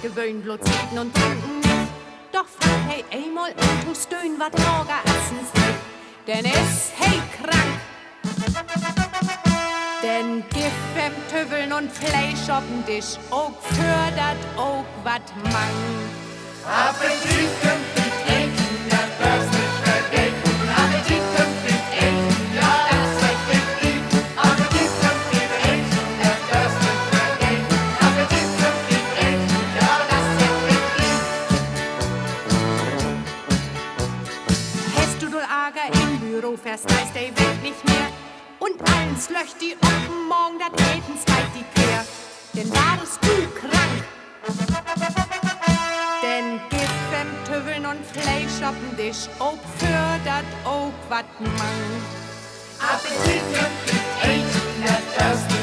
gewöhnt bloß essen und trinken nicht. Doch frag hey einmal und tu stöhn, wat morgen essens nicht. Denn is hey krank. Denn Gift im Tüffeln und Fleisch auf'n Tisch, auch fördert auch wat mang. Appetit künftig eten, ja das nicht vergessen. Appetit künftig eten, ja das vergessen. Appetit künftig eten, ja das nicht vergessen. Appetit künftig eten, ja das vergessen. Hast du dol Ärger im Büro, fährst weiß der Weg nicht mehr. Und eins löscht die offen, morgen dat Etenszeit die Kehr. Denn warst du krank. Denn Gift im Tüffeln und Fleisch auf'n Tisch, auch fördert auch wat mang. Appetit künftig eten, ja das nicht